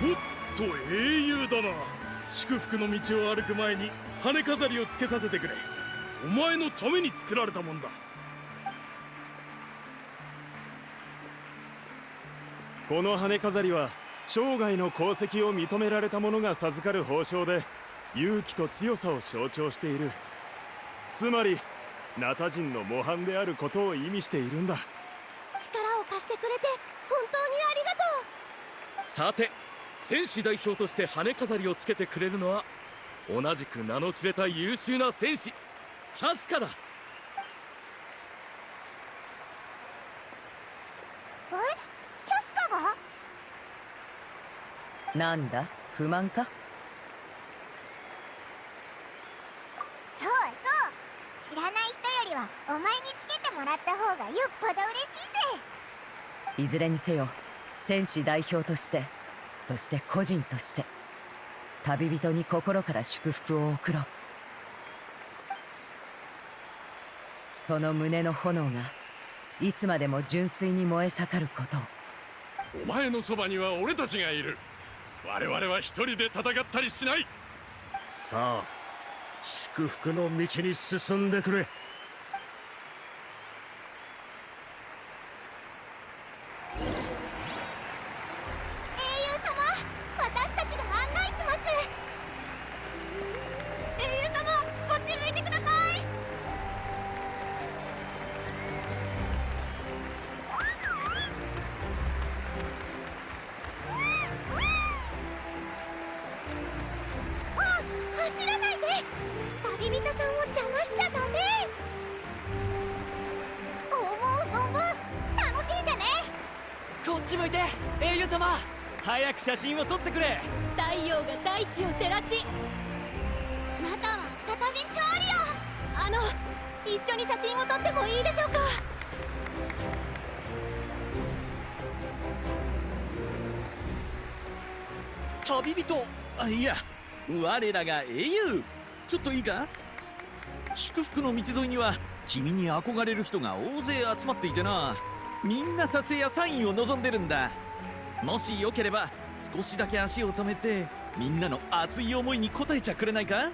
おっと英雄だな。祝福の道を歩く前に羽飾りをつけさせてくれ。お前のために作られたもんだ。この羽飾りは生涯の功績を認められた者が授かる褒章で、勇気と強さを象徴している。つまりナタ人の模範であることを意味しているんだ。力を貸してくれて本当にありがとう。さて、戦士代表として羽飾りをつけてくれるのは同じく名の知れた優秀な戦士チャスカだ。チャスカが？なんだ、不満か？そうそう、知らない人よりはお前につけてもらった方がよっぽど嬉しいぜ。いずれにせよ、戦士代表として、そして個人として、旅人に心から祝福を贈ろう。その胸の炎がいつまでも純粋に燃え盛ることを。お前のそばには俺たちがいる。我々は一人で戦ったりしない。さあ、祝福の道に進んでくれ。英雄様、私たちが案内します。英雄様、こっち向いてください。走らないで。旅人さんを邪魔しちゃダメ。思う存分楽しんでね。こっち向いて、英雄様。早く写真を撮ってくれ。太陽が大地を照らし、ナタは再び勝利を。一緒に写真を撮ってもいいでしょうか？旅人。いや、我らが英雄。ちょっといいか？祝福の道沿いには君に憧れる人が大勢集まっていてな、みんな撮影やサインを望んでるんだ。もしよければ少しだけ足を止めて、みんなの熱い思いに応えちゃくれないか？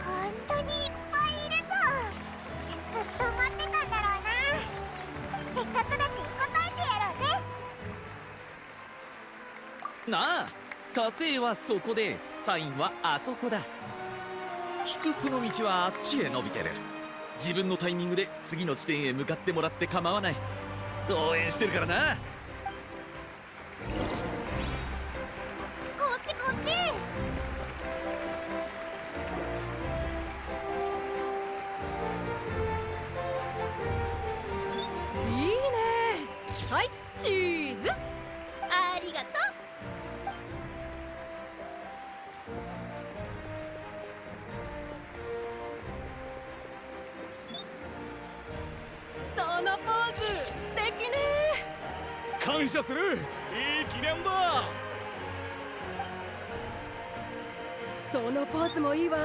本当にいっぱいいるぞ。ずっと待ってたんだろうな。せっかくだし答えてやろうぜ。なあ、撮影はそこで、サインはあそこだ。祝福の道はあっちへ伸びてる。自分のタイミングで次の地点へ向かってもらって構わない。応援してるからな。こっちこっち。いいね。はい、チーズ。ありがとう。そのポーズ素敵ね。感謝する。いい記念だ。そのポーズもいいわ。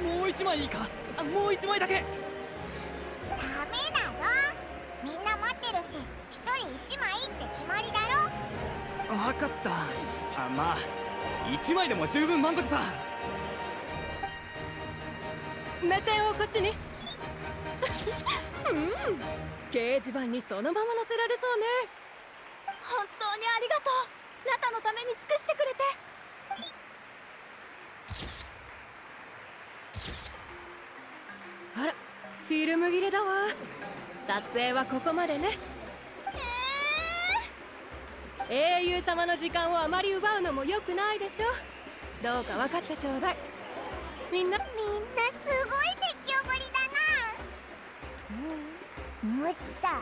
もう一枚いいか？もう一枚だけ。ダメだぞ。みんな待ってるし、一人一枚って決まりだろ。分かった。まあ一枚でも十分満足さ。目線をこっちに。掲示板にそのまま載せられそうね。本当にありがとう。ナタのために尽くしてくれて。あら、フィルム切れだわ。撮影はここまでね。英雄様の時間をあまり奪うのも良くないでしょ。どうか分かってちょうだい。みんなすごい熱狂ぶりだな。もしさ、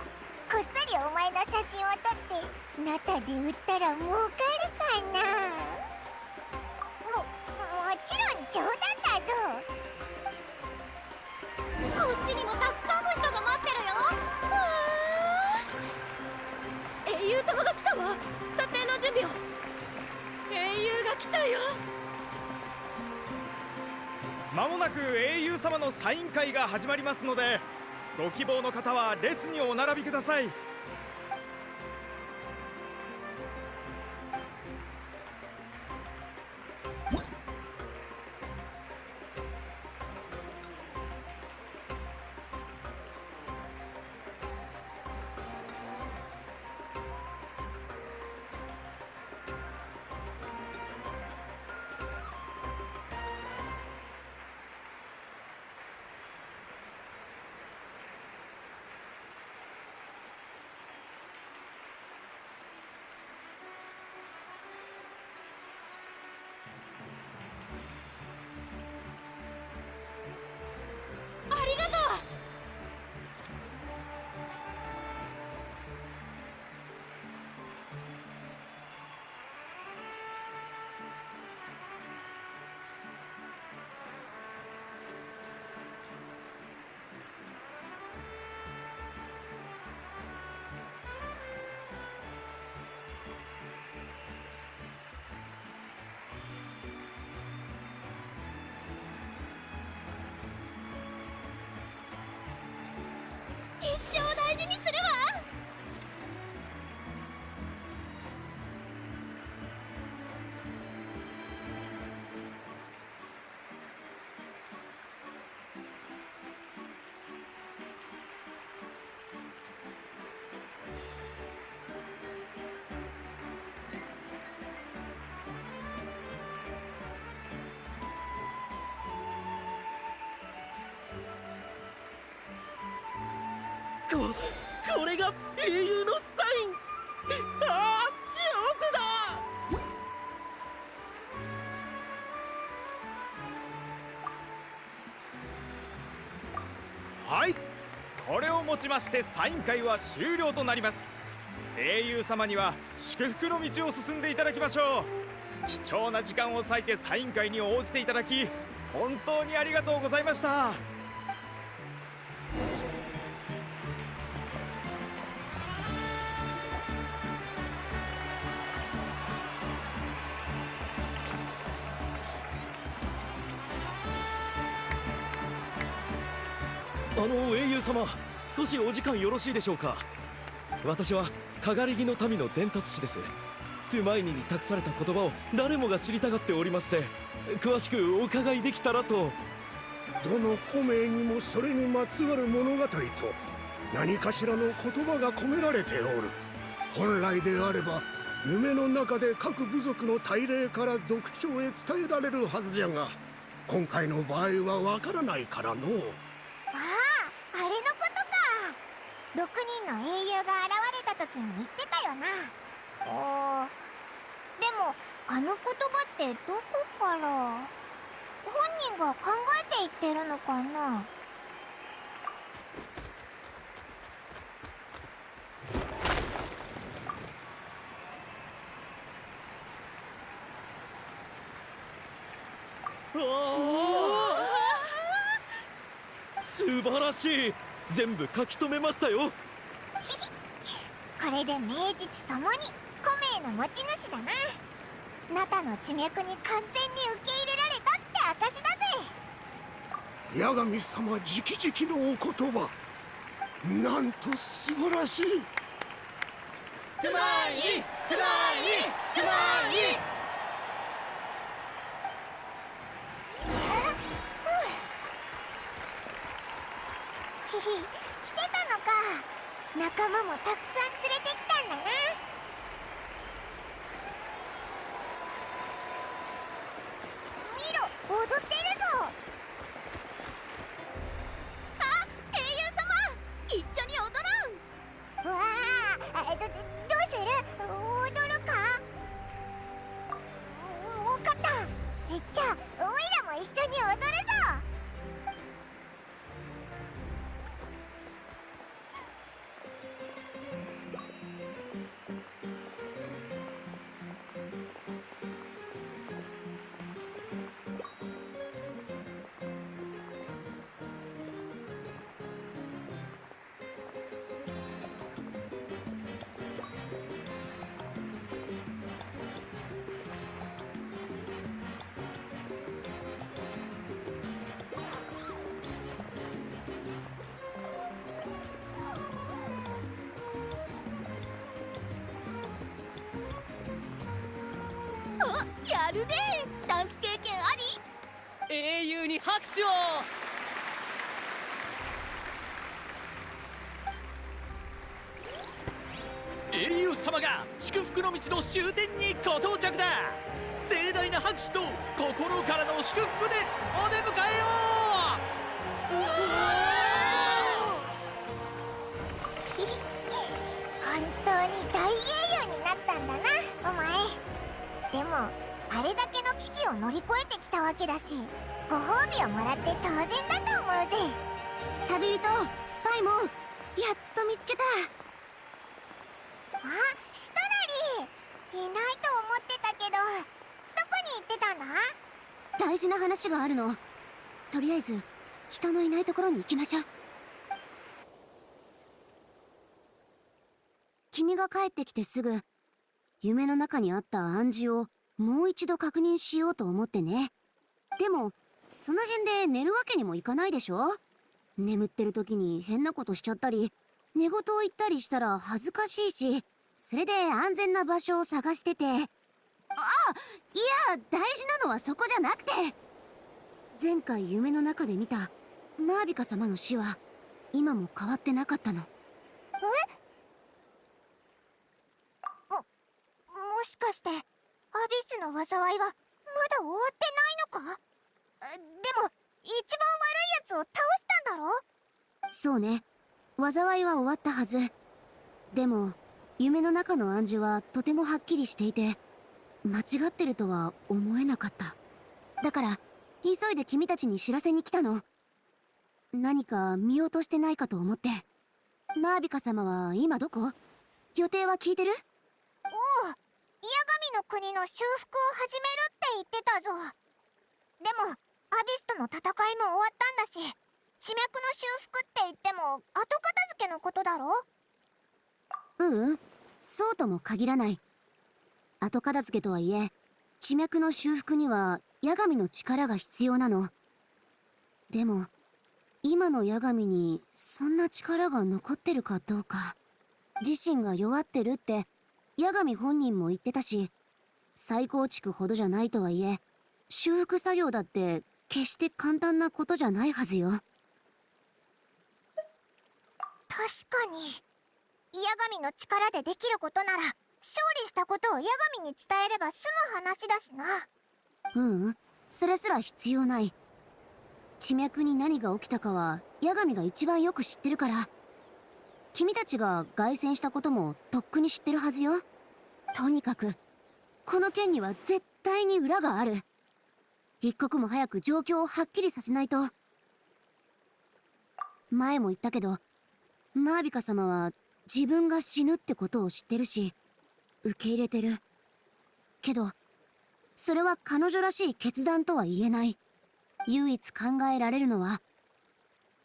こっそりお前の写真を撮ってナタで売ったら儲かるかな。もちろん冗談だぞ。こっちにもたくさんの人が待ってるよ。英雄様が来たわ。撮影の準備を。英雄が来たよ。まもなく英雄様のサイン会が始まりますので、ご希望の方は列にお並びください。これが英雄のサイン。ああ、幸せだ。はい、これをもちましてサイン会は終了となります。英雄様には祝福の道を進んでいただきましょう。貴重な時間を割いてサイン会に応じていただき本当にありがとうございました。英雄様、少しお時間よろしいでしょうか。私はかがり木の民の伝達師です。トゥマイニに託された言葉を誰もが知りたがっておりまして、詳しくお伺いできたらと。どの古名にもそれにまつわる物語と何かしらの言葉が込められておる。本来であれば夢の中で各部族の大霊から族長へ伝えられるはずじゃが、今回の場合はわからないからの。ああ、あれのことか。6人の英雄が現れた時に言ってたよな。でもあの言葉ってどこから？本人が考えて言ってるのかな？素晴らしい。全部書き留めましたよ。これで名実ともに古名の持ち主だな。ナタの地脈に完全に受け入れられたって証だぜ。八神様直々のお言葉、なんと素晴らしい。トゥマイニ、トゥマイニ、トゥマイニ。ひひ、来てたのか。仲間もたくさん連れてきたんだな。見ろ、踊ってるぞ。あ、英雄様、一緒に踊ろう。わあ、どうする？踊るか？わかった。じゃあおいらも一緒に踊るぞ。やるね。ダンス経験あり。英雄に拍手を。英雄様が祝福の道の終点にご到着だ。盛大な拍手と心からの祝福でお出迎えよひひ、本当に大英雄になったんだな、お前。でもあれだけの危機を乗り越えてきたわけだし、ご褒美をもらって当然だと思うぜ。旅人パイモン、やっと見つけた。あ、シトラリーいないと思ってたけど、どこに行ってたんだ？大事な話があるの。とりあえず人のいないところに行きましょう。君が帰ってきてすぐ夢の中にあった暗示をもう一度確認しようと思ってね。でもその辺で寝るわけにもいかないでしょ。眠ってる時に変なことしちゃったり寝言を言ったりしたら恥ずかしいし、それで安全な場所を探してて。あ、いや、大事なのはそこじゃなくて、前回夢の中で見たマービカ様の死は今も変わってなかったの。もしかしてアビスの災いはまだ終わってないのか？でも一番悪いやつを倒したんだろ？そうね。災いは終わったはず。でも夢の中の暗示はとてもはっきりしていて、間違ってるとは思えなかった。だから急いで君たちに知らせに来たの。何か見落としてないかと思って。マービカ様は今どこ？予定は聞いてる？おお、八神の国の修復を始めるって言ってたぞ。でもアビスとの戦いも終わったんだし、地脈の修復って言っても後片付けのことだろ？そうとも限らない。後片付けとはいえ、地脈の修復には八神の力が必要なの。でも今の八神にそんな力が残ってるかどうか。自身が弱ってるって八神本人も言ってたし、再構築ほどじゃないとはいえ、修復作業だって決して簡単なことじゃないはずよ。確かに八神の力でできることなら、勝利したことを八神に伝えれば済む話だしな。それすら必要ない。地脈に何が起きたかは八神が一番よく知ってるから。君たちが凱旋したこともとっくに知ってるはずよ。とにかくこの件には絶対に裏がある。一刻も早く状況をはっきりさせないと。前も言ったけど、マービカ様は自分が死ぬってことを知ってるし、受け入れてる。けどそれは彼女らしい決断とは言えない。唯一考えられるのは、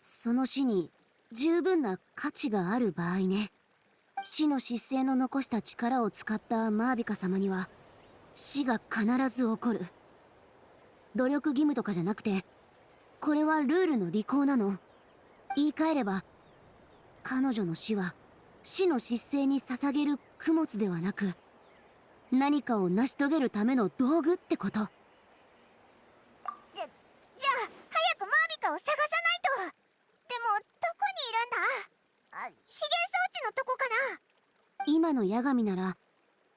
その死に十分な価値がある場合ね。死の失勢の残した力を使ったマービカ様には死が必ず起こる。努力義務とかじゃなくて、これはルールの履行なの。言い換えれば、彼女の死は死の失勢に捧げる供物ではなく、何かを成し遂げるための道具ってこと。じゃあ早くマービカを探さないと。でもどこにいるんだ？資源装置のとこかな？今の八神なら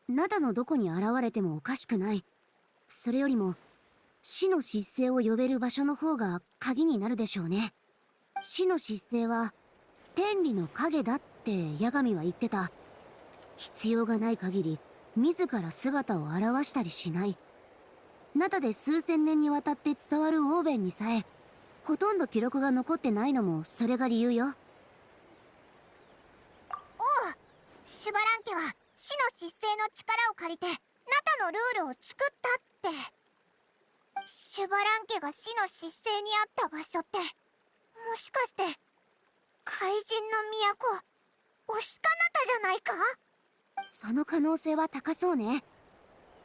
灘のどこに現れてもおかしくない。それよりも死の失勢を呼べる場所の方が鍵になるでしょうね。死の失勢は天理の影だって八神は言ってた。必要がない限り自ら姿を現したりしない。灘で数千年にわたって伝わるオーベンにさえほとんど記録が残ってないのもそれが理由よ。シュバラン家は死の失勢の力を借りてナタのルールを作ったって。シュバラン家が死の失勢にあった場所って、もしかして怪人の都オシカナタじゃないか？その可能性は高そうね。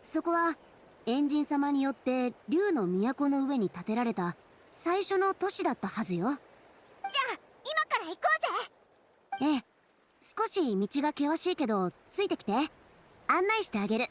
そこはエンジン様によって竜の都の上に建てられた最初の都市だったはずよ。じゃあ今から行こうぜ。ええ、少し道が険しいけどついてきて。案内してあげる。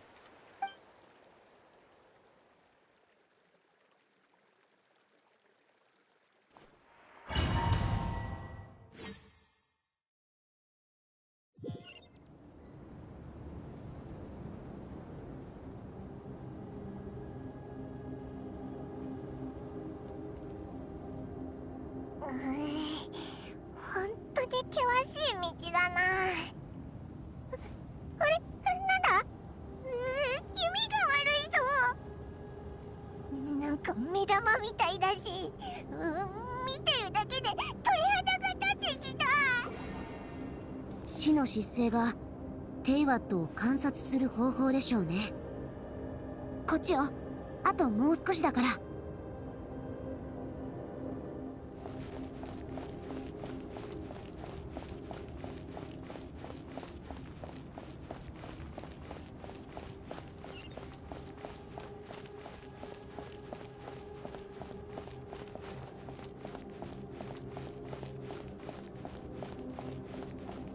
本当に険しい道だな。あれ、なんだ？気味が悪いぞ。なんか目玉みたいだし、見てるだけで鳥肌が立ってきた。死の失勢がテイワットを観察する方法でしょうね。こっちよ。あともう少しだから。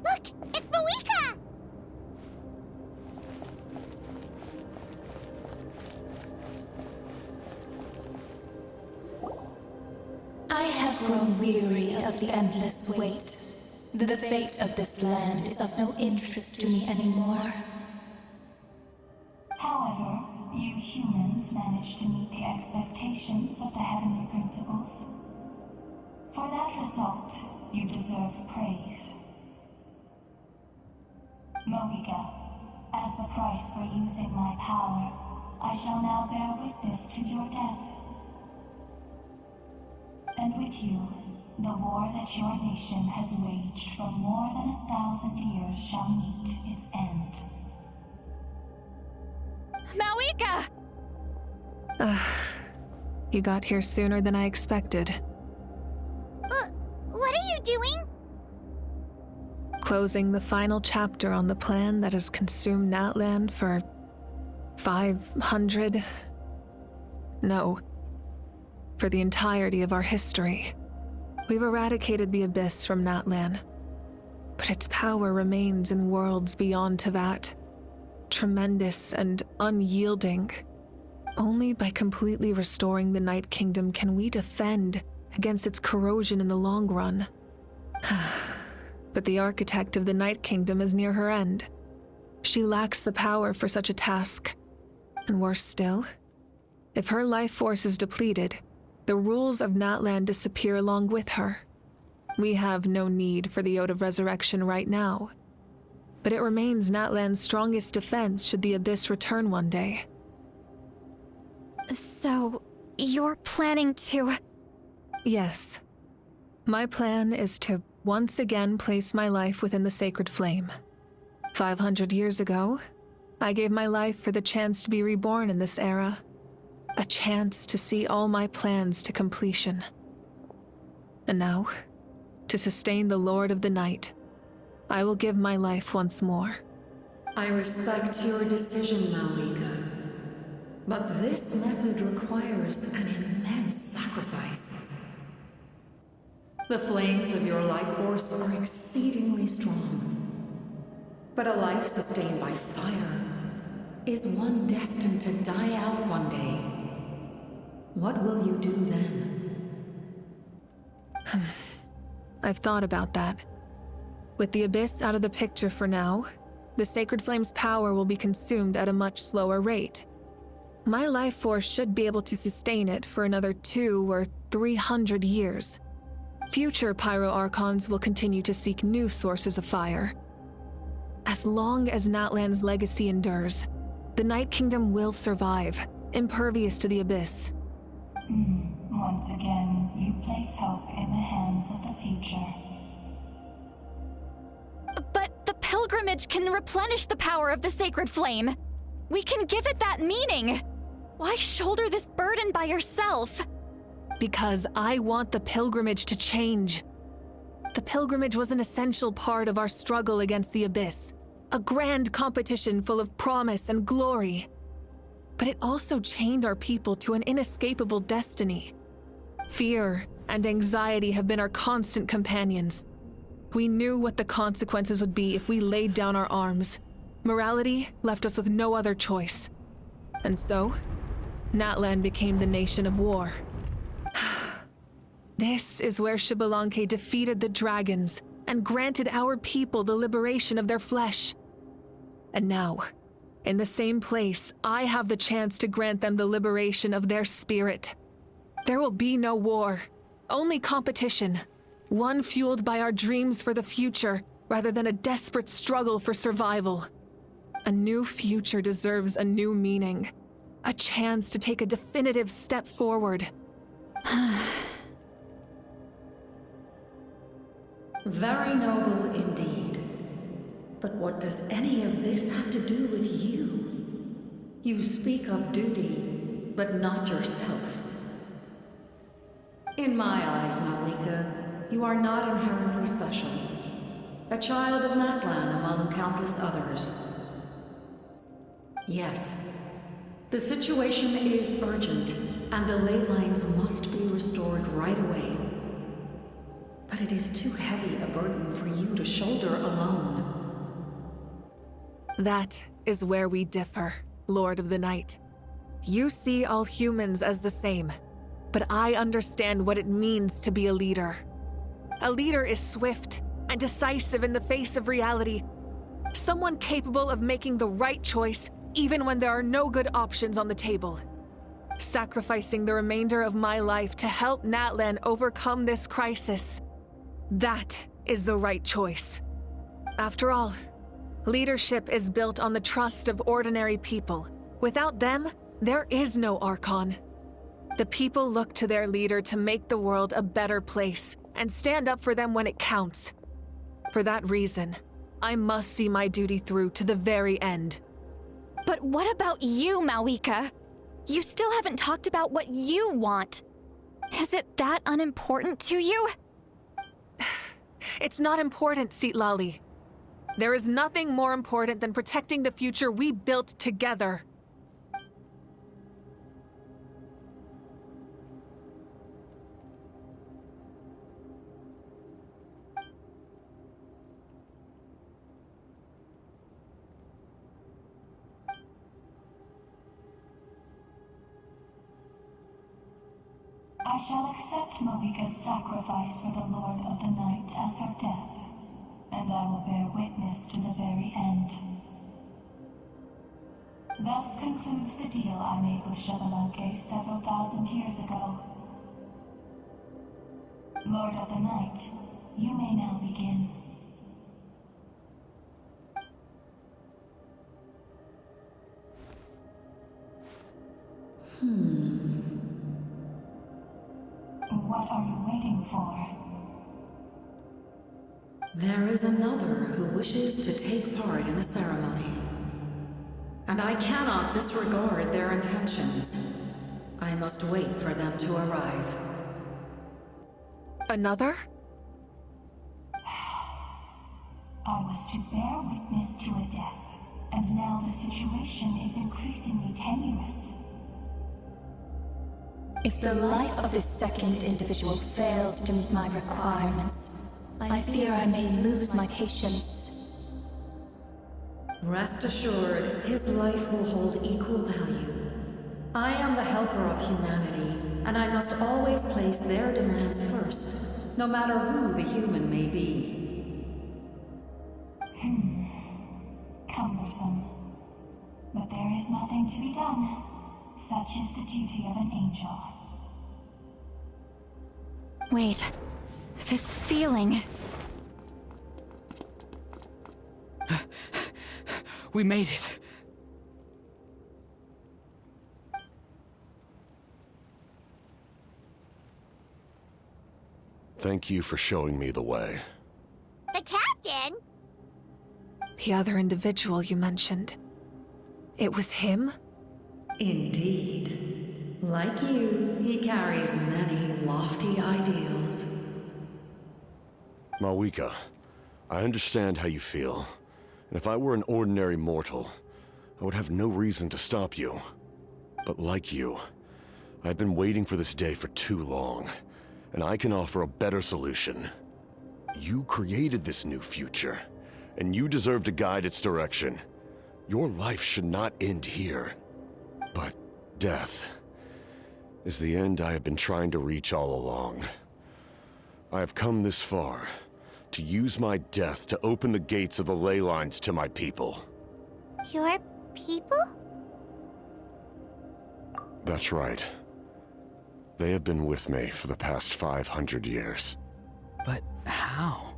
Look, it's Moika! I have grown weary of the endless wait. The fate of this land is of no interest to me anymore. However, you humans managed to meet the expectations of the heavenly principles. For that result, you deserve praise. power, I shall now bear witness to your death. And with you, the war that your nation has waged for more than 1,000 years shall meet its end. Mawika! You got here sooner than I expected. What are you doing? Closing the final chapter on the plan that has consumed Natlan for 500... No. For the entirety of our history. We've eradicated the Abyss from Natlan, but its power remains in worlds beyond Tevat. Tremendous and unyielding. Only by completely restoring the Night Kingdom can we defend against its corrosion in the long run. But the architect of the Night Kingdom is near her end. She lacks the power for such a task. And worse still, if her life force is depleted, the rules of Natlan disappear along with her. We have no need for the Ode of Resurrection right now. But it remains Natlan's strongest defense should the Abyss return one day. So, you're planning to... Yes. My plan is to once again place my life within the sacred flame. 500 years ago, I gave my life for the chance to be reborn in this era. A chance to see all my plans to completion. And now, to sustain the Lord of the Night, I will give my life once more. I respect your decision, Mawika. But this method requires an immense sacrifice. The flames of your life force are exceedingly strong. But a life sustained by fire is one destined to die out one day. What will you do then? I've thought about that. With the Abyss out of the picture for now, the Sacred Flame's power will be consumed at a much slower rate. My life force should be able to sustain it for another 200 or 300 years. Future Pyro-Archons will continue to seek new sources of fire. As long as Natlan's legacy endures, the Night Kingdom will survive, impervious to the Abyss. Once again, you place hope in the hands of the future. But the pilgrimage can replenish the power of the sacred flame. We can give it that meaning. Why shoulder this burden by yourself? Because I want the pilgrimage to change. The pilgrimage was an essential part of our struggle against the Abyss, a grand competition full of promise and glory. But it also chained our people to an inescapable destiny. Fear and anxiety have been our constant companions. We knew what the consequences would be if we laid down our arms. Morality left us with no other choice. And so, Natlan became the nation of war. This is where Xbalanque defeated the dragons and granted our people the liberation of their flesh. And now, in the same place, I have the chance to grant them the liberation of their spirit. There will be no war, only competition. One fueled by our dreams for the future, rather than a desperate struggle for survival. A new future deserves a new meaning. A chance to take a definitive step forward. Very noble indeed. But what does any of this have to do with you? You speak of duty, but not yourself. In my eyes, Mawika, you are not inherently special. A child of Natlan among countless others. Yes, the situation is urgent, and the ley lines must be restored right away. But it is too heavy a burden for you to shoulder alone. That is where we differ, Lord of the Night. You see all humans as the same, but I understand what it means to be a leader. A leader is swift and decisive in the face of reality. Someone capable of making the right choice even when there are no good options on the table. Sacrificing the remainder of my life to help Natlan overcome this crisis. That is the right choice. After all, leadership is built on the trust of ordinary people, Without them, there is no Archon. The people look to their leader to make the world a better place and stand up for them when it counts. For that reason, I must see my duty through to the very end. But what about you, Malika? You still haven't talked about what you want. Is it that unimportant to you? It's not important, Citlali. There is nothing more important than protecting the future we built together. I shall accept Malika's sacrifice for the Lord of the Night as her death, and I will bear witness to the very end. Thus concludes the deal I made with Xbalanque several thousand years ago. Lord of the Night, you may now begin. What are you waiting for? There is another who wishes to take part in the ceremony. And I cannot disregard their intentions. I must wait for them to arrive. Another? I was to bear witness to a death, and now the situation is increasingly tenuous. If the life of this second individual fails to meet my requirements, I fear I may lose my patience. Rest assured, his life will hold equal value. I am the helper of humanity, and I must always place their demands first, no matter who the human may be. Cumbersome. But there is nothing to be done. Such is the duty of an angel. Wait, this feeling. We made it. Thank you for showing me the way. The captain? The other individual you mentioned. It was him? Indeed. Like you, he carries many lofty ideals. Malika, I understand how you feel. And if I were an ordinary mortal, I would have no reason to stop you. But like you, I've been waiting for this day for too long, and I can offer a better solution. You created this new future, and you deserve to guide its direction. Your life should not end here. But death is the end I have been trying to reach all along. I have come this far to use my death to open the gates of the ley lines to my people. Your people? That's right. They have been with me for the past 500 years. But how?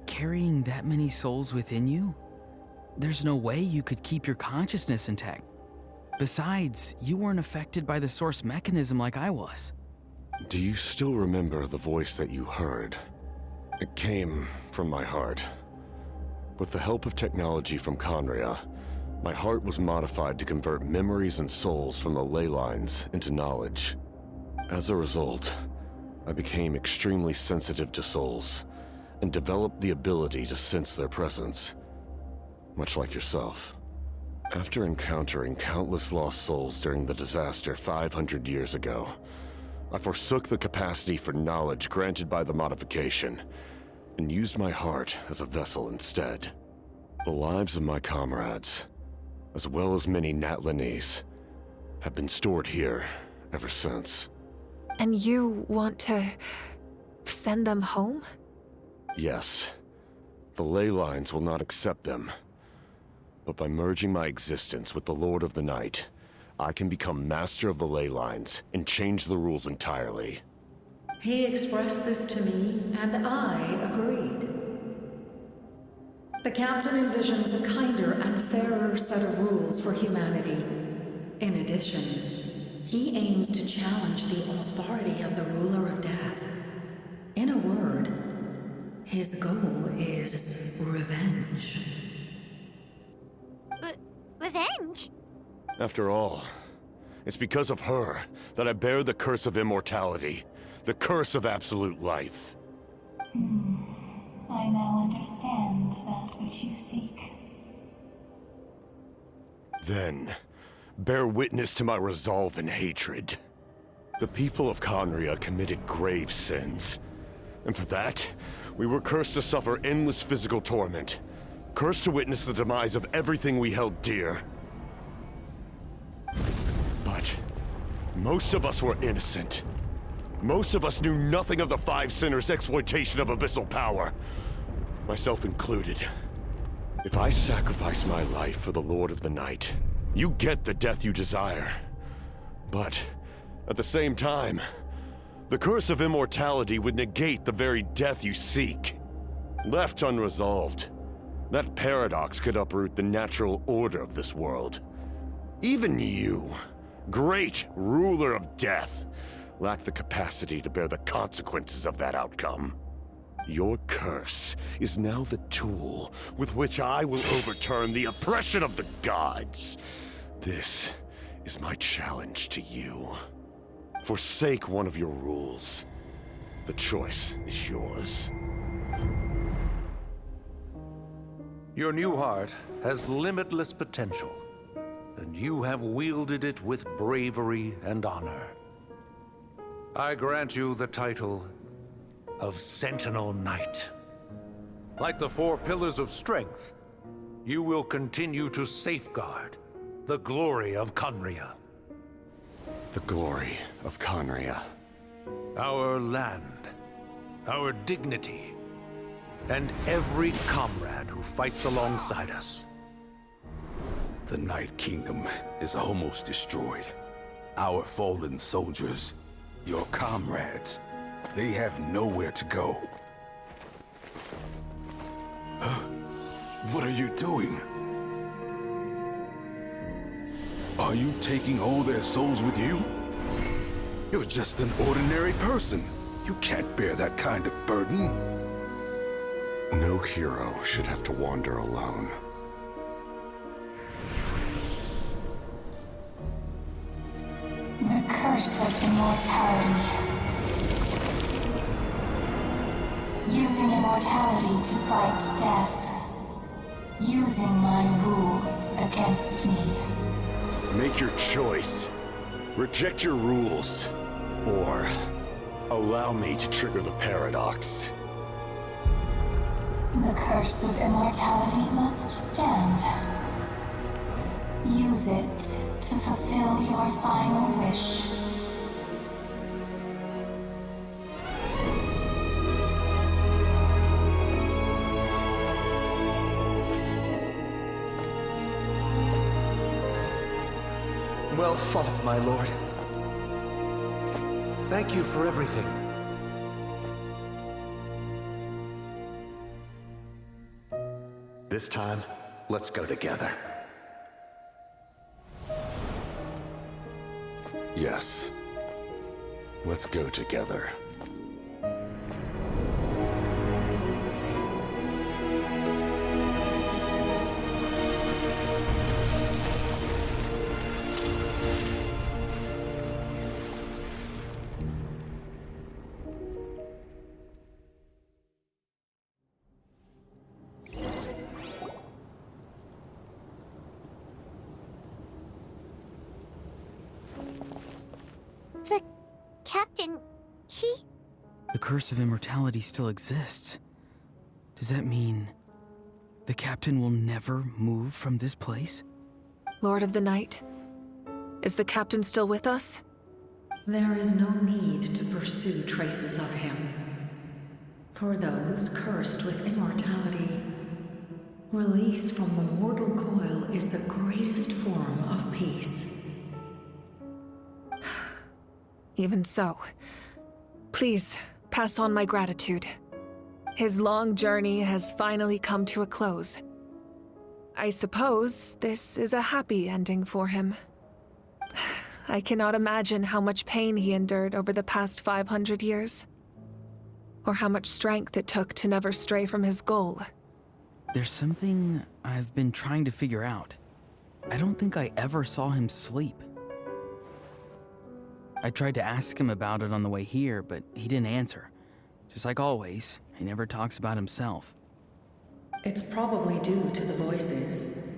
Carrying that many souls within you? There's no way you could keep your consciousness intact. Besides, you weren't affected by the source mechanism like I was. Do you still remember the voice that you heard? It came from my heart. With the help of technology from Conria, my heart was modified to convert memories and souls from the ley lines into knowledge. As a result, I became extremely sensitive to souls, and developed the ability to sense their presence, much like yourself. After encountering countless lost souls during the disaster 500 years ago, I forsook the capacity for knowledge granted by the modification, and used my heart as a vessel instead. The lives of my comrades, as well as many Natlanese, have been stored here ever since. And you want to send them home? Yes. The ley lines will not accept them. But by merging my existence with the Lord of the Night, I can become master of the ley lines and change the rules entirely. He expressed this to me, and I agreed. The captain envisions a kinder and fairer set of rules for humanity, In addition, he aims to challenge the authority of the ruler of death. In a word, his goal is revenge. Revenge? After all, it's because of her that I bear the curse of immortality, the curse of absolute life. I now understand that which you seek. Then, bear witness to my resolve and hatred. The people of Conria committed grave sins. And for that, we were cursed to suffer endless physical torment. Cursed to witness the demise of everything we held dear. But most of us were innocent. Most of us knew nothing of the Five Sinners' exploitation of abyssal power. Myself included. If I sacrifice my life for the Lord of the Night, you get the death you desire. But at the same time, the curse of immortality would negate the very death you seek. Left unresolved, that paradox could uproot the natural order of this world. Even you, great ruler of death, lack the capacity to bear the consequences of that outcome. Your curse is now the tool with which I will overturn the oppression of the gods. This is my challenge to you. Forsake one of your rules. The choice is yours. Your new heart has limitless potential, and you have wielded it with bravery and honor. I grant you the title of Sentinel Knight. Like the four pillars of strength, you will continue to safeguard the glory of Conria. The glory of Conria. Our land, our dignity, and every comrade who fights alongside us. The Night Kingdom is almost destroyed. Our fallen soldiers, your comrades, they have nowhere to go. Huh? What are you doing? Are you taking all their souls with you? You're just an ordinary person. You can't bear that kind of burden. No hero should have to wander alone. The curse of immortality. Using immortality to fight death. Using my rules against me. Make your choice. Reject your rules. Or allow me to trigger the paradox. The curse of immortality must stand. Use it to fulfill your final wish. Well fought, my lord. Thank you for everything. This time, let's go together. Yes. Let's go together. The captain, he... The curse of immortality still exists. Does that mean the captain will never move from this place? Lord of the Night, is the captain still with us? There is no need to pursue traces of him. For those cursed with immortality, release from the mortal coil is the greatest form of peace. Even so, please pass on my gratitude. His long journey has finally come to a close. I suppose this is a happy ending for him. I cannot imagine how much pain he endured over the past 500 years. Or how much strength it took to never stray from his goal. There's something I've been trying to figure out. I don't think I ever saw him sleep. I tried to ask him about it on the way here, but he didn't answer. Just like always, he never talks about himself. It's probably due to the voices.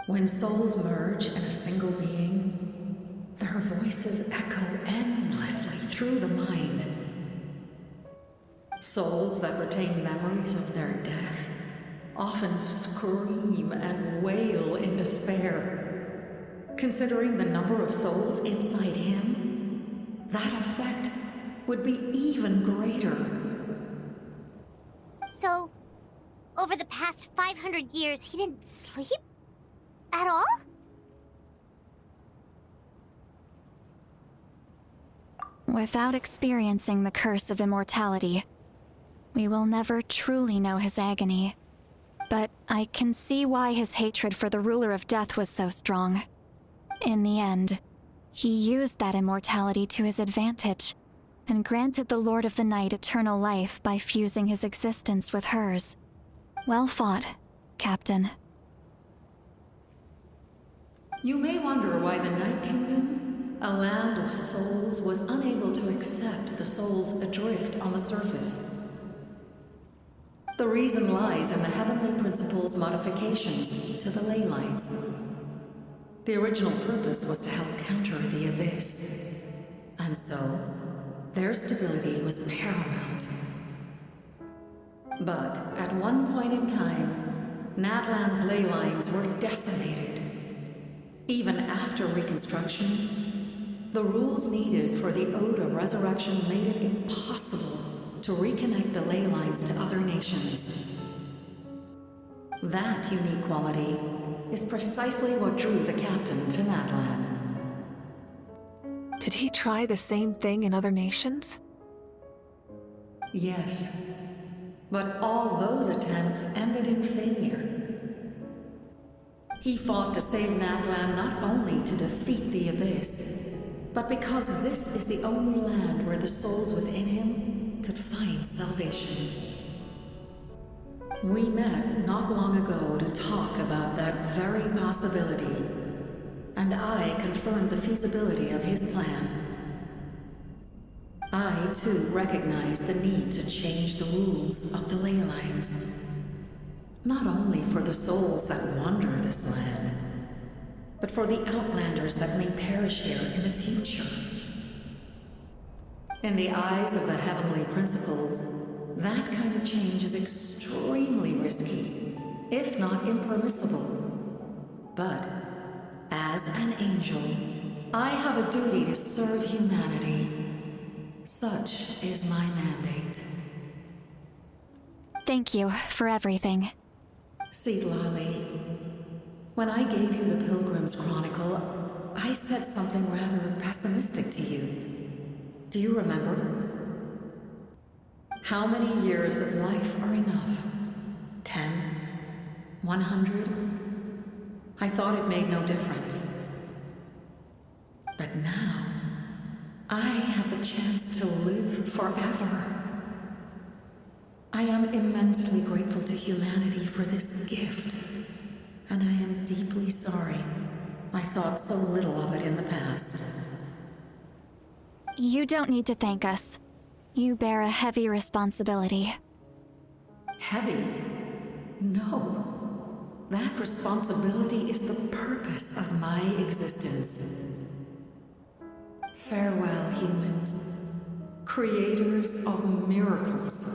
When souls merge in a single being, their voices echo endlessly through the mind. Souls that retain memories of their death often scream and wail in despair. Considering the number of souls inside him, that effect would be even greater. So, over the past 500 years, he didn't sleep? At all? Without experiencing the curse of immortality, we will never truly know his agony. But I can see why his hatred for the ruler of death was so strong. In the end, he used that immortality to his advantage, and granted the Lord of the Night eternal life by fusing his existence with hers. Well fought, Captain. You may wonder why the Night Kingdom, a land of souls, was unable to accept the souls adrift on the surface. The reason lies in the Heavenly Principle's modifications to the ley lines. The original purpose was to help counter the Abyss, and so their stability was paramount. But at one point in time, Natlan's ley lines were decimated. Even after reconstruction, the rules needed for the Ode of Resurrection made it impossible to reconnect the ley lines to other nations. That unique quality is precisely what drew the captain to Natlan. Did he try the same thing in other nations? Yes, but all those attempts ended in failure. He fought to save Natlan not only to defeat the Abyss, but because this is the only land where the souls within him could find salvation. We met not long ago to talk about that very possibility, and I confirmed the feasibility of his plan. I, too, recognized the need to change the rules of the ley lines. Not only for the souls that wander this land, but for the outlanders that may perish here in the future. In the eyes of the Heavenly Principles, that kind of change is extremely risky, if not impermissible. But, as an angel, I have a duty to serve humanity. Such is my mandate. Thank you for everything. Lali, when I gave you the Pilgrim's Chronicle, I said something rather pessimistic to you. Do you remember? How many years of life are enough? 10? 100? I thought it made no difference. But now, I have the chance to live forever. I am immensely grateful to humanity for this gift, and I am deeply sorry I thought so little of it in the past. You don't need to thank us. You bear a heavy responsibility. Heavy? No. That responsibility is the purpose of my existence. Farewell, humans. Creators of miracles.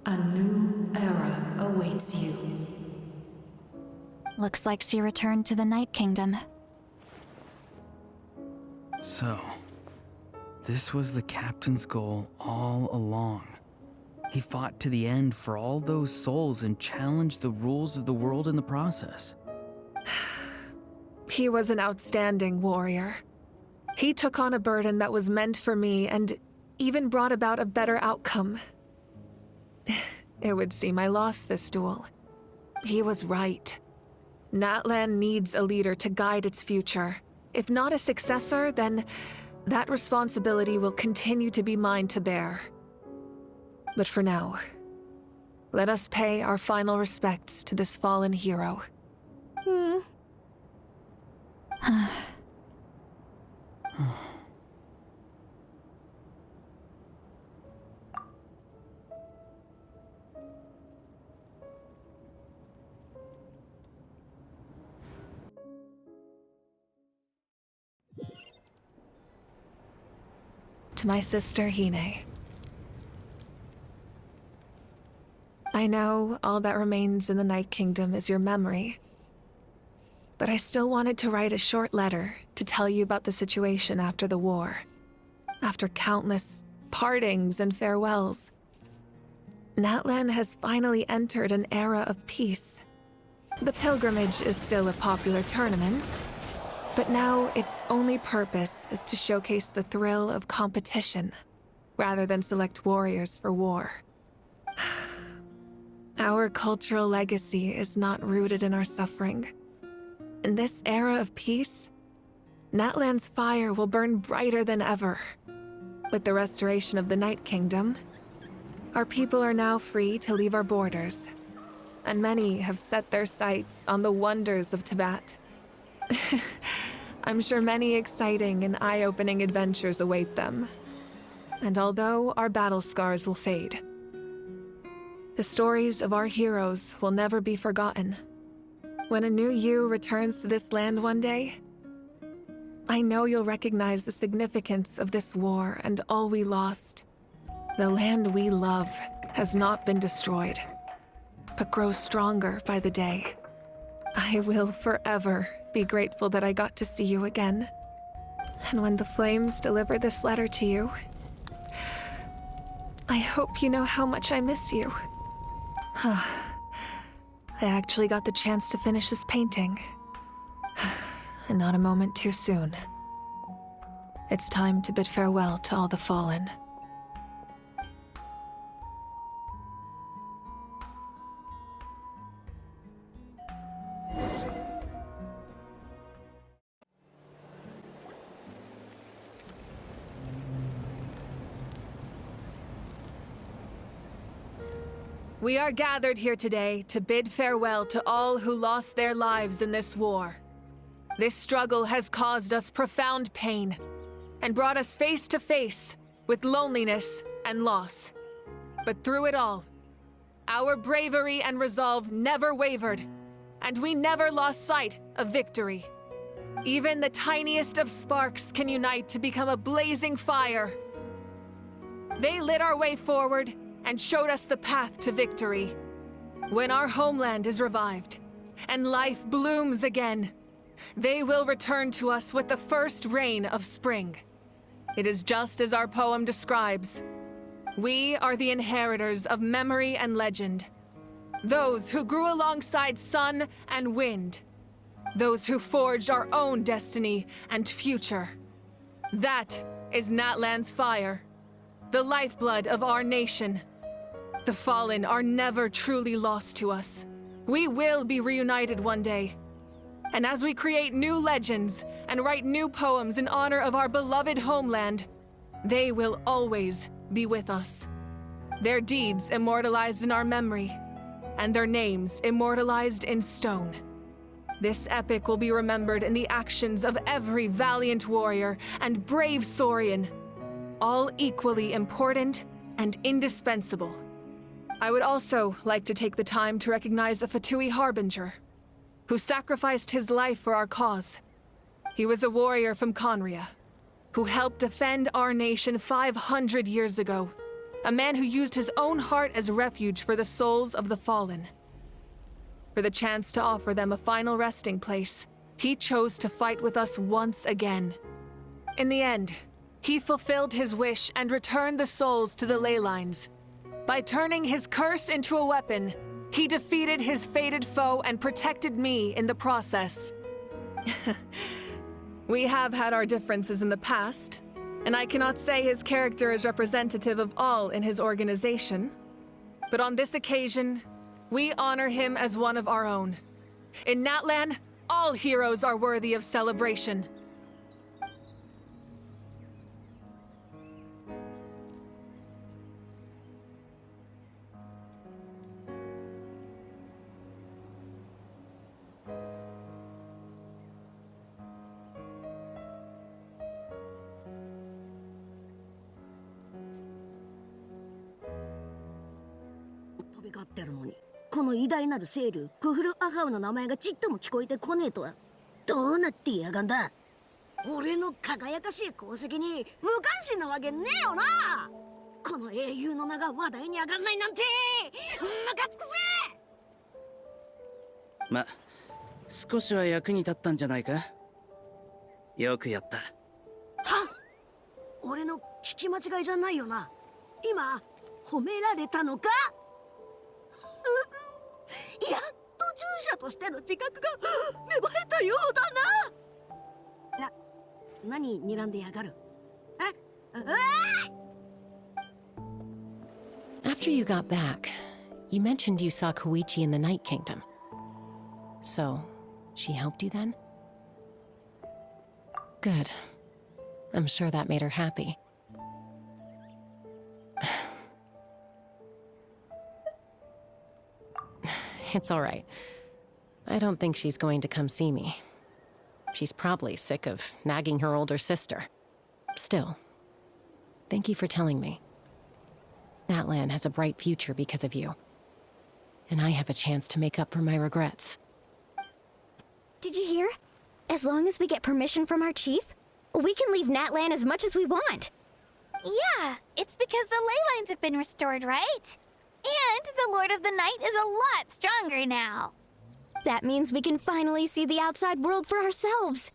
A new era awaits you. Looks like she returned to the Night Kingdom. So, this was the captain's goal all along. He fought to the end for all those souls and challenged the rules of the world in the process. He was an outstanding warrior. He took on a burden that was meant for me and even brought about a better outcome. It would seem I lost this duel. He was right. Natlan needs a leader to guide its future. If not a successor, then that responsibility will continue to be mine to bear. But for now, let us pay our final respects to this fallen hero. To my sister Hine. I know all that remains in the Night Kingdom is your memory, but I still wanted to write a short letter to tell you about the situation after the war. After countless partings and farewells, Natlan has finally entered an era of peace. The pilgrimage is still a popular tournament, but now its only purpose is to showcase the thrill of competition, rather than select warriors for war. Our cultural legacy is not rooted in our suffering. In this era of peace, Natlan's fire will burn brighter than ever. With the restoration of the Night Kingdom, our people are now free to leave our borders, and many have set their sights on the wonders of Tibet. I'm sure many exciting and eye-opening adventures await them. And although our battle scars will fade, the stories of our heroes will never be forgotten. When a new you returns to this land one day, I know you'll recognize the significance of this war and all we lost. The land we love has not been destroyed, but grows stronger by the day. I will forever be grateful that I got to see you again. And when the flames deliver this letter to you, I hope you know how much I miss you. I actually got the chance to finish this painting. And not a moment too soon. It's time to bid farewell to all the fallen. We are gathered here today to bid farewell to all who lost their lives in this war. This struggle has caused us profound pain and brought us face to face with loneliness and loss. But through it all, our bravery and resolve never wavered, and we never lost sight of victory. Even the tiniest of sparks can unite to become a blazing fire. They lit our way forward and showed us the path to victory. When our homeland is revived and life blooms again, they will return to us with the first rain of spring. It is just as our poem describes. We are the inheritors of memory and legend. Those who grew alongside sun and wind. Those who forged our own destiny and future. That is Natlan's fire, the lifeblood of our nation. The fallen are never truly lost to us. We will be reunited one day. And as we create new legends and write new poems in honor of our beloved homeland, they will always be with us. Their deeds immortalized in our memory, and their names immortalized in stone. This epic will be remembered in the actions of every valiant warrior and brave Saurian, all equally important and indispensable. I would also like to take the time to recognize a Fatui harbinger, who sacrificed his life for our cause. He was a warrior from Conria, who helped defend our nation 500 years ago, a man who used his own heart as refuge for the souls of the fallen. For the chance to offer them a final resting place, he chose to fight with us once again. In the end, he fulfilled his wish and returned the souls to the ley lines. By turning his curse into a weapon, he defeated his fated foe and protected me in the process. We have had our differences in the past, and I cannot say his character is representative of all in his organization. But on this occasion, we honor him as one of our own. In Natlan, all heroes are worthy of celebration.ま、少しは役に立ったんじゃないか。よくやった。は？俺の聞き間違いじゃないよな。今褒められたのか？やっと従者としての自覚が芽生えたようだな。何睨んでやがる？After you got back, you mentioned you saw Koichi in the Night Kingdom. So, she helped you then? Good. I'm sure that made her happy. It's all right. I don't think she's going to come see me. She's probably sick of nagging her older sister. Still, thank you for telling me. Natlan has a bright future because of you. And I have a chance to make up for my regrets. Did you hear? As long as we get permission from our chief, we can leave Natlan as much as we want. Yeah, it's because the ley lines have been restored, right? And the Lord of the Night is a lot stronger now. That means we can finally see the outside world for ourselves.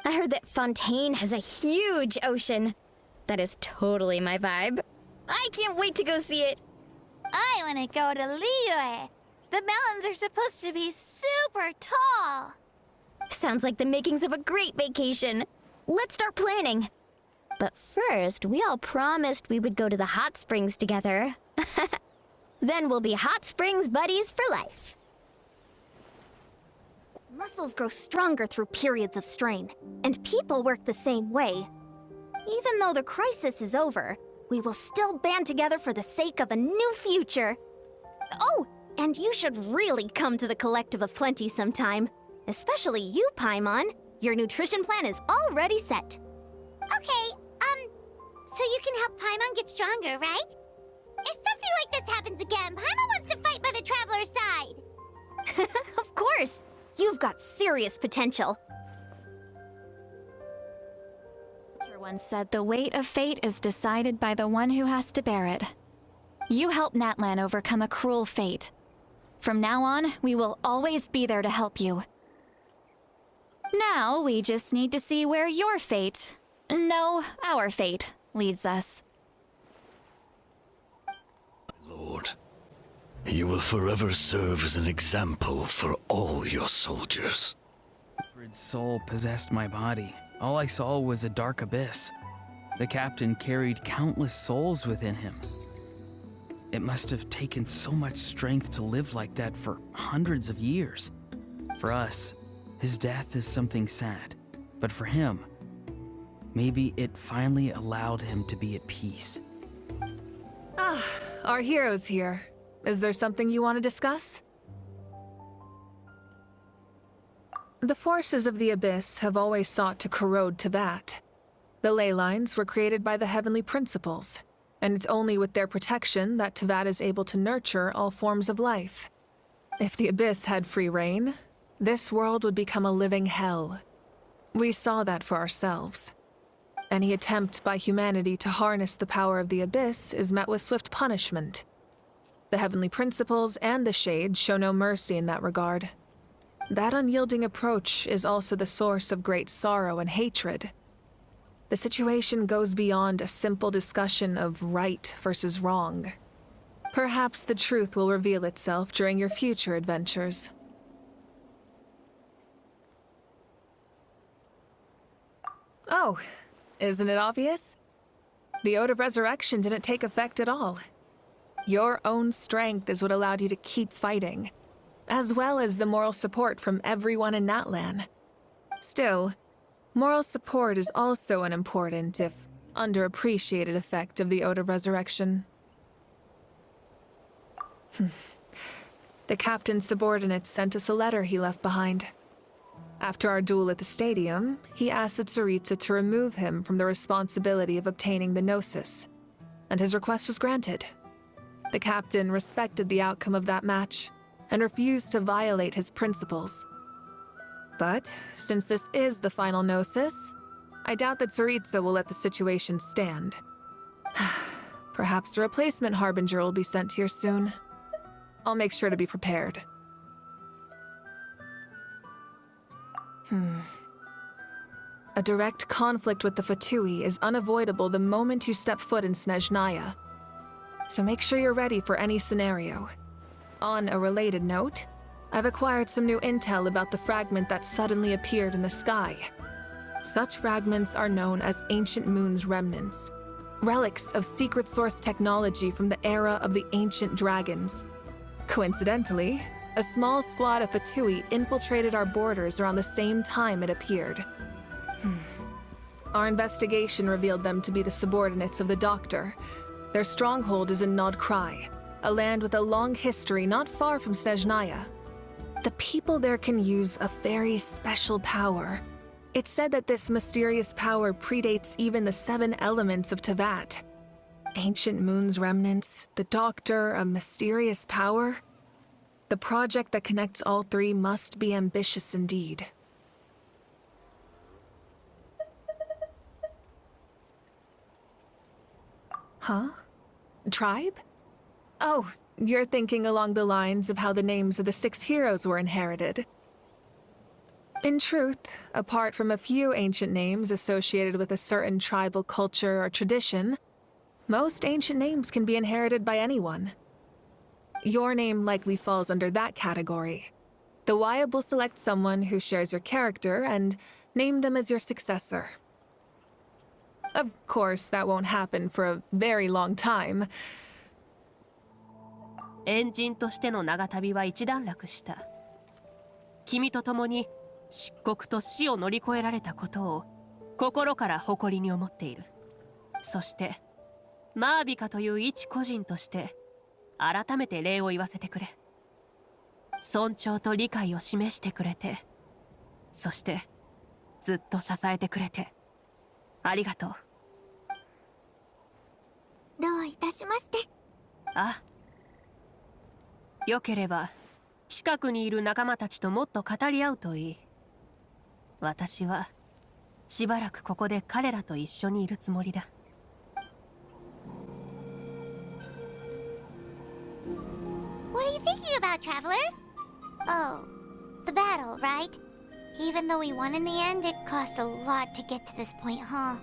I heard that Fontaine has a huge ocean. That is totally my vibe. I can't wait to go see it. I want to go to Liyue. The mountains are supposed to be super tall. Sounds like the makings of a great vacation. Let's start planning. But first, we all promised we would go to the hot springs together. Then we'll be hot springs buddies for life. Muscles grow stronger through periods of strain, and people work the same way. Even though the crisis is over, we will still band together for the sake of a new future. Oh, and you should really come to the Collective of Plenty sometime. Especially you, Paimon. Your nutrition plan is already set. Okay, so you can help Paimon get stronger, right? If something like this happens again, Paimon wants to fight by the Traveler's side. Of course! You've got serious potential. Teacher once said the weight of fate is decided by the one who has to bear it. You helped Natlan overcome a cruel fate. From now on, we will always be there to help you. Now, we just need to see where your fate, no, our fate, leads us. Lord, you will forever serve as an example for all your soldiers. Alfred's soul possessed my body. All I saw was a dark abyss. The captain carried countless souls within him. It must have taken so much strength to live like that for hundreds of years. For us, his death is something sad, but for him, maybe it finally allowed him to be at peace. Ah, our hero's here. Is there something you want to discuss? The forces of the Abyss have always sought to corrode Teyvat. The ley lines were created by the heavenly principles, and it's only with their protection that Teyvat is able to nurture all forms of life. If the Abyss had free reign, this world would become a living hell. We saw that for ourselves. Any attempt by humanity to harness the power of the Abyss is met with swift punishment. The heavenly principles and the Shades show no mercy in that regard. That unyielding approach is also the source of great sorrow and hatred. The situation goes beyond a simple discussion of right versus wrong. Perhaps the truth will reveal itself during your future adventures. Oh, isn't it obvious? The Ode of Resurrection didn't take effect at all. Your own strength is what allowed you to keep fighting. as well as the moral support from everyone in Natlan. Still, moral support is also an important, if underappreciated, effect of the Ode of Resurrection. The captain's subordinates sent us a letter he left behind. After our duel at the stadium, he asked Tsaritsa to remove him from the responsibility of obtaining the Gnosis, and his request was granted. The captain respected the outcome of that match and refused to violate his principles. But since this is the final Gnosis, I doubt that Tsaritsa will let the situation stand. Perhaps a replacement Harbinger will be sent here soon. I'll make sure to be prepared. A direct conflict with the Fatui is unavoidable the moment you step foot in Snezhnaya. So make sure you're ready for any scenario. On a related note, I've acquired some new intel about the fragment that suddenly appeared in the sky. Such fragments are known as Ancient Moon's remnants, relics of secret source technology from the era of the ancient dragons. Coincidentally, a small squad of Fatui infiltrated our borders around the same time it appeared. Our investigation revealed them to be the subordinates of the Doctor. Their stronghold is in Nod Krai, a land with a long history not far from Snezhnaya. The people there can use a very special power. It's said that this mysterious power predates even the 7 elements of Tevat. Ancient Moon's remnants, the Doctor, a mysterious power. The project that connects all 3 must be ambitious indeed. Huh? Tribe? Oh, you're thinking along the lines of how the names of the 6 heroes were inherited. In truth, apart from a few ancient names associated with a certain tribal culture or tradition, most ancient names can be inherited by anyone. Your name likely falls under that category. The Wyab will select someone who shares your character and name them as your successor. Of course, that won't happen for a very long time. エンジンとしての長旅は一段落した。君と共に漆黒と死を乗り越えられたことを心から誇りに思っている。そしてマービカという一個人として改めて礼を言わせてくれ。尊重と理解を示してくれて、そしてずっと支えてくれてありがとう。どういたしまして。あ、よければ近くにいる仲間たちともっと語り合うといい。私はしばらくここで彼らと一緒にいるつもりだ。What are you thinking about, traveler? Oh, the battle, right? Even though we won in the end, it cost a lot to get to this point, huh?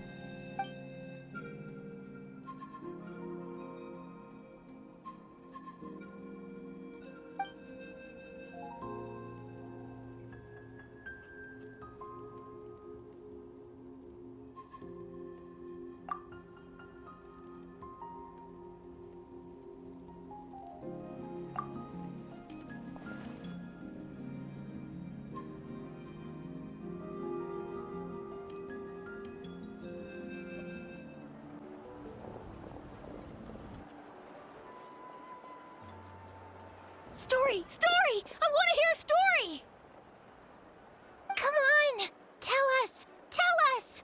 Story! Story! I want to hear a story! Come on! Tell us! Tell us!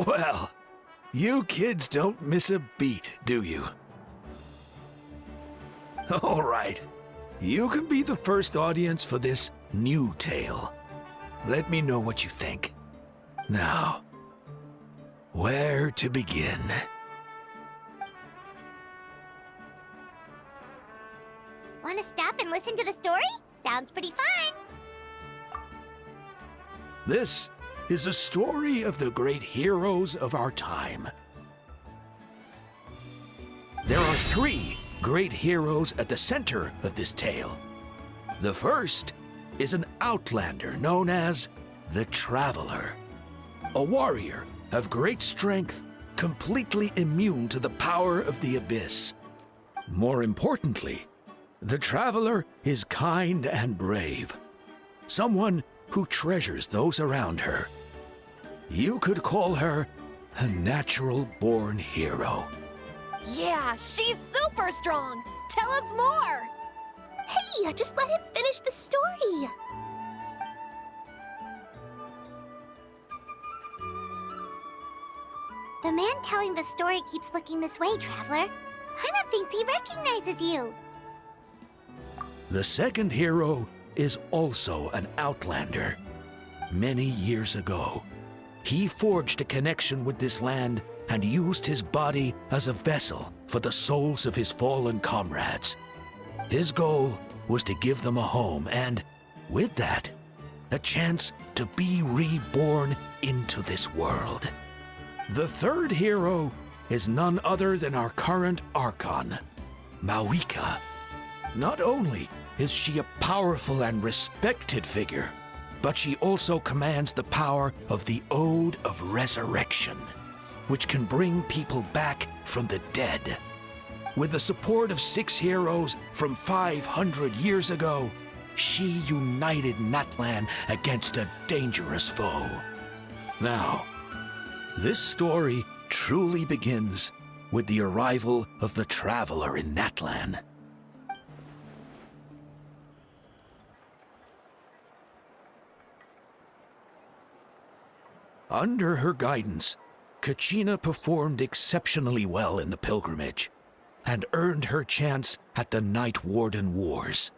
Well, you kids don't miss a beat, do you? All right. You can be the first audience for this new tale. Let me know what you think. Now, where to begin? Want to stop and listen to the story? Sounds pretty fun! This is a story of the great heroes of our time. There are 3 great heroes at the center of this tale. The first is an outlander known as the Traveler, a warrior of great strength, completely immune to the power of the Abyss. More importantly, The traveler is kind and brave. Someone who treasures those around her. You could call her a natural-born hero. Yeah, she's super strong! Tell us more! Hey, just let him finish the story! The man telling the story keeps looking this way, Traveler. Paimon thinks he recognizes you. The second hero is also an outlander. Many years ago, he forged a connection with this land and used his body as a vessel for the souls of his fallen comrades. His goal was to give them a home and, with that, a chance to be reborn into this world. The third hero is none other than our current Archon, Mawika. Not only is she a powerful and respected figure, but she also commands the power of the Ode of Resurrection, which can bring people back from the dead. With the support of 6 heroes from 500 years ago, she united Natlan against a dangerous foe. Now, this story truly begins with the arrival of the Traveler in Natlan. Under her guidance, Kachina performed exceptionally well in the pilgrimage and earned her chance at the Night Warden Wars.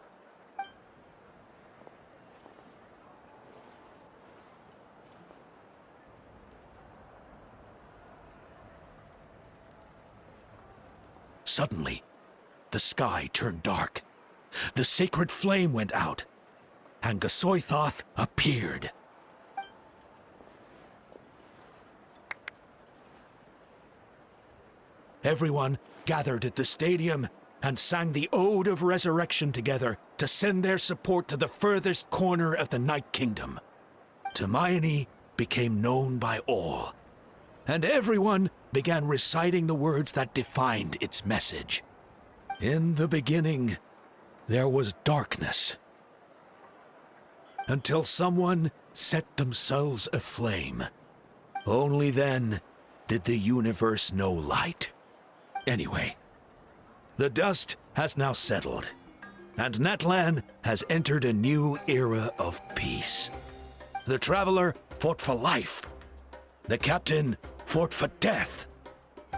Suddenly, the sky turned dark. The sacred flame went out, and Gasoithoth appeared. Everyone gathered at the stadium and sang the Ode of Resurrection together to send their support to the furthest corner of the Night Kingdom. Hermione became known by all, and everyone began reciting the words that defined its message. In the beginning, there was darkness, until someone set themselves aflame. Only then did the universe know light. Anyway, the dust has now settled, and Natlan has entered a new era of peace. The Traveler fought for life, the Captain fought for death,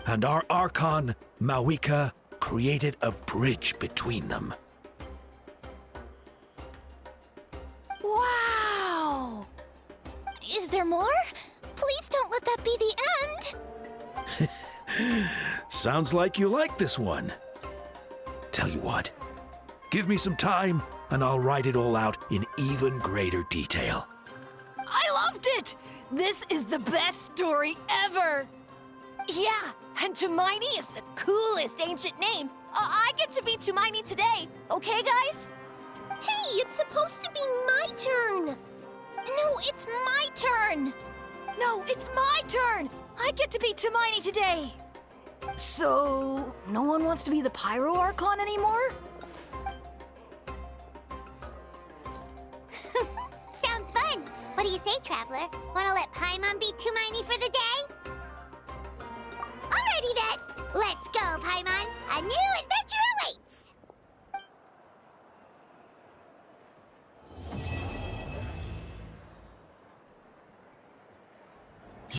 and our Archon, Mawika, created a bridge between them. Wow! Is there more? Please don't let that be the end! Sounds like you like this one. Tell you what, give me some time and I'll write it all out in even greater detail. I loved it! This is the best story ever! Yeah, and Hermione is the coolest ancient name. I get to be Hermione today, okay, guys? Hey, it's supposed to be my turn! No, it's my turn! No, it's my turn! I get to be Hermione today! So, no one wants to be the Pyro Archon anymore? Sounds fun! What do you say, Traveler? Wanna let Paimon be Hermione for the day? Alrighty then! Let's go, Paimon! A new adventure!